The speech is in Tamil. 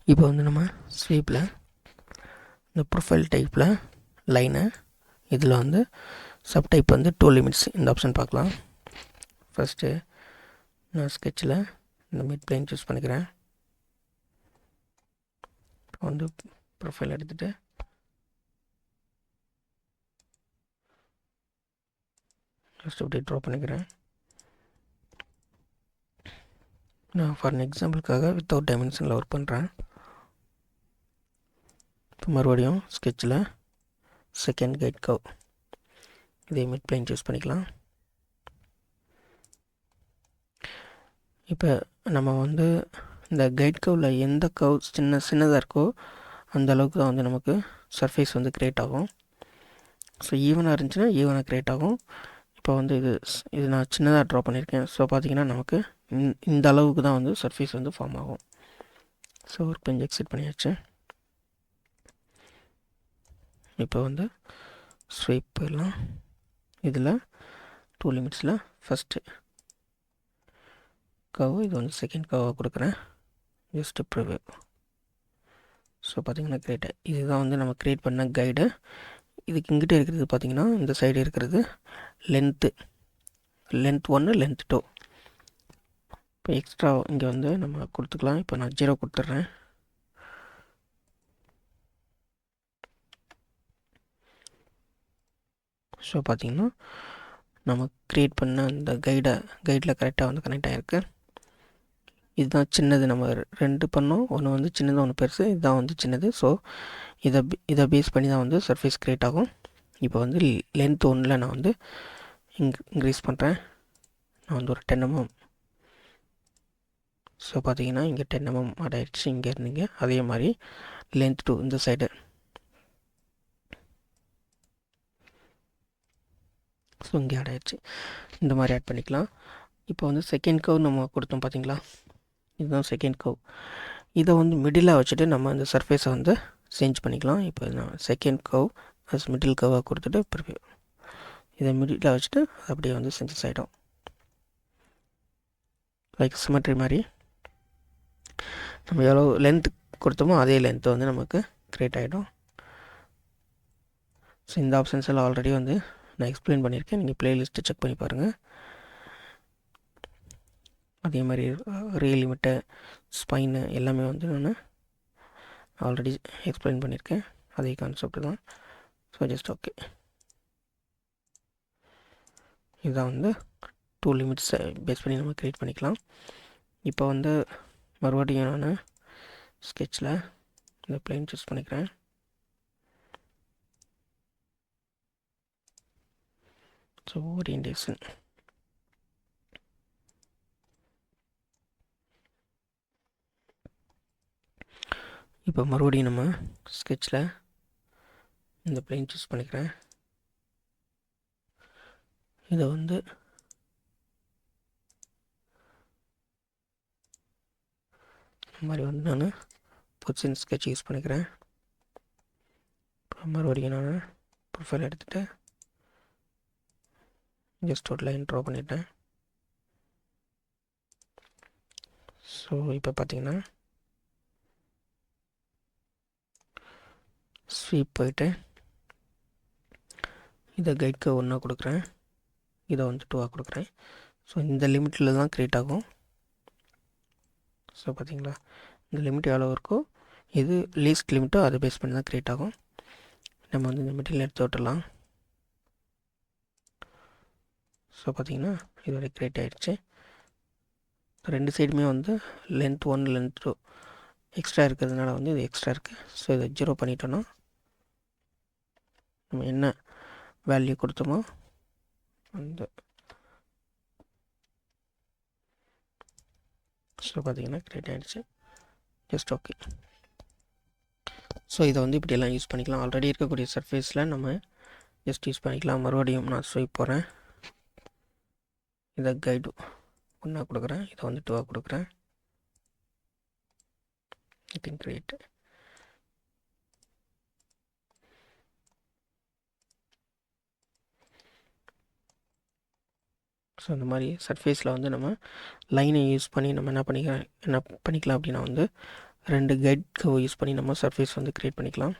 இப்போ வந்து நம்ம ஸ்வீப்பில் இந்த ப்ரொஃபைல் டைப்பில் லைனு இதில் வந்து சப்டைப் வந்து 2 லிமிட்ஸ் இந்த ஆப்ஷன் பார்க்கலாம். ஃபஸ்ட்டு நான் ஸ்கெட்சில் இந்த மிட் பிளேன் சூஸ் பண்ணிக்கிறேன். இப்போ வந்து ப்ரொஃபைல் எடுத்துகிட்டு ஜஸ்ட் அப்படியே ட்ரா பண்ணிக்கிறேன். நான் ஃபார் எக்ஸாம்பிளுக்காக வித்தவுட் டைமென்ஷனில் ஒர்க் பண்ணுறேன். இப்போ மறுபடியும் ஸ்கெட்சில் செகண்ட் கைட் கவ் இதே மிட் பிளேன் சூஸ் பண்ணிக்கலாம். இப்போ நம்ம வந்து இந்த கைட் கவ்வில் எந்த கவ் சின்னதாக இருக்கோ அந்த அளவுக்கு தான் வந்து நமக்கு சர்ஃபேஸ் வந்து க்ரியேட் ஆகும். ஸோ ஈவனாக இருந்துச்சுன்னா ஈவனாக க்ரியேட் ஆகும். இப்போ வந்து இது நான் சின்னதாக ட்ரா பண்ணியிருக்கேன். ஸோ பார்த்திங்கன்னா நமக்கு இந்த அளவுக்கு தான் வந்து சர்ஃபேஸ் வந்து ஃபார்ம் ஆகும். ஸோ ஒர்க் பெஞ்ச் எக்ஸிட் பண்ணியாச்சு. இப்போ வந்து ஸ்வைப் போயிடலாம். இதில் 2 லிமிட்ஸில் ஃபஸ்ட்டு கவ், இது வந்து செகண்ட் கவ்வாக கொடுக்குறேன். Just preview. ஸோ பார்த்திங்கன்னா இதுதான் வந்து நம்ம க்ரியேட் பண்ண கைடு. இதுக்கு இங்கிட்ட இருக்கிறது பார்த்திங்கன்னா இந்த சைடு இருக்கிறது லென்த் 1 லென்த் 2. இப்போ எக்ஸ்ட்ரா இங்கே வந்து நம்ம கொடுத்துக்கலாம். இப்போ நான் 0 கொடுத்துட்றேன். ஸோ பார்த்திங்கன்னா நம்ம க்ரியேட் பண்ண அந்த கைடில் கரெக்டாக வந்து கனெக்ட் ஆகிருக்கு. இதுதான் சின்னது. நம்ம 2 பண்ணோம். ஒன்று வந்து சின்னது, ஒன்று பெருசு. இதுதான் வந்து சின்னது. ஸோ இதை பேஸ் பண்ணி தான் வந்து சர்ஃபேஸ் க்ரியேட் ஆகும். இப்போ வந்து லென்த் 1ல் நான் வந்து இன்க்ரீஸ் பண்ணுறேன். நான் வந்து ஒரு 10 mm. ஸோ பார்த்தீங்கன்னா இங்கே 10 mm ஆட் ஆகிடுச்சு. இங்கே இருந்தீங்க அதே மாதிரி லென்த் 2 இந்த சைடு. ஸோ இங்கே ஆட் ஆகிடுச்சு. இந்த மாதிரி ஆட் பண்ணிக்கலாம். இப்போ வந்து செகண்ட் கவ் நம்ம கொடுத்தோம் பார்த்தீங்களா, இதுதான் செகண்ட் கவ். இதை வந்து மிடிலாக வச்சுட்டு நம்ம இந்த சர்ஃபேஸை வந்து சேஞ்ச் பண்ணிக்கலாம். இப்போ நான் செகண்ட் கவ் அஸ் மிடில் கவ்வாக கொடுத்துட்டு ப்ரிவ்யூ இதை மிடிலாக வச்சுட்டு அப்படியே வந்து செஞ்சஸ் ஆகிடும். லைக் சிமெட்ரி மாதிரி நம்ம எவ்வளோ லென்த் கொடுத்தோமோ அதே லென்த்து வந்து நமக்கு க்ரியேட் ஆகிடும். ஸோ இந்த ஆப்ஷன்ஸ் எல்லாம் ஆல்ரெடி வந்து நான் எக்ஸ்பிளைன் பண்ணியிருக்கேன். நீங்கள் ப்ளேலிஸ்ட்டு செக் பண்ணி பாருங்கள். அதே மாதிரி ரே லிமிட்டு, ஸ்பைனு எல்லாமே வந்து நான் ஆல்ரெடி எக்ஸ்பிளைன் பண்ணியிருக்கேன். அதே கான்செப்ட் தான். So just okay. இதுதான் வந்து 2 லிமிட்ஸை பேஸ் பண்ணி நம்ம க்ரியேட் பண்ணிக்கலாம். இப்போ வந்து மறுபடியும் நான் ஸ்கெட்சில் இந்த பிளேன் சூஸ் பண்ணிக்கிறேன். ஸோ ஓரியன்டேஷன் இப்போ மறுபடியும் நம்ம ஸ்கெட்சில் இந்த பிளேன் சூஸ் பண்ணிக்கிறேன். இதை வந்து இந்த மாதிரி வந்து நான் பொசிஷன் ஸ்கெட்ச் யூஸ் பண்ணிக்கிறேன். மறுபடியும் நான் ப்ரொஃபைல் எடுத்துகிட்டு ஜஸ்ட் ஒரு லைன் ட்ரா பண்ணிட்டேன். ஸோ இப்போ பார்த்தீங்கன்னா ஸ்வீப் போயிட்டு இதை கைட்க்கு 1 கொடுக்குறேன், இதை வந்து 2 கொடுக்குறேன். ஸோ இந்த லிமிட்டில் தான் க்ரியேட் ஆகும். ஸோ பார்த்தீங்களா இந்த லிமிட் எவ்வளோ இருக்கோ, இது லீஸ்ட் லிமிட்டோ அதை பேஸ் பண்ணி தான் க்ரியேட் ஆகும். நம்ம வந்து இந்த மெட்டீரியல் எடுத்து விட்டுடலாம். ஸோ பார்த்தீங்கன்னா இது வரை க்ரியேட் ஆகிடுச்சு. 2 சைடுமே வந்து லென்த் 1 லென்த் 2 எக்ஸ்ட்ரா இருக்கிறதுனால வந்து இது எக்ஸ்ட்ரா இருக்குது. ஸோ இதை 0 பண்ணிட்டோன்னா நம்ம என்ன வேல்யூ கொடுத்தோமோ அந்த ஸோ பார்த்தீங்கன்னா க்ரியேட் ஆகிடுச்சு. Just okay. ஸோ இதை வந்து இப்படியெல்லாம் யூஸ் பண்ணிக்கலாம். ஆல்ரெடி இருக்கக்கூடிய சர்ஃபேஸில் நம்ம ஜஸ்ட் யூஸ் பண்ணிக்கலாம். மறுபடியும் நான் ஸ்வைப் போகிறேன். இதை கைடு 1 கொடுக்குறேன், இதை வந்து 2 கொடுக்குறேன். I think create. ஸோ இந்த மாதிரி சர்ஃபேஸில் வந்து நம்ம லைனை யூஸ் பண்ணி நம்ம என்ன பண்ணிக்கலாம் அப்படின்னா வந்து 2 கைட் கர்வ் யூஸ் பண்ணி நம்ம சர்ஃபேஸ் வந்து க்ரியேட் பண்ணிக்கலாம்.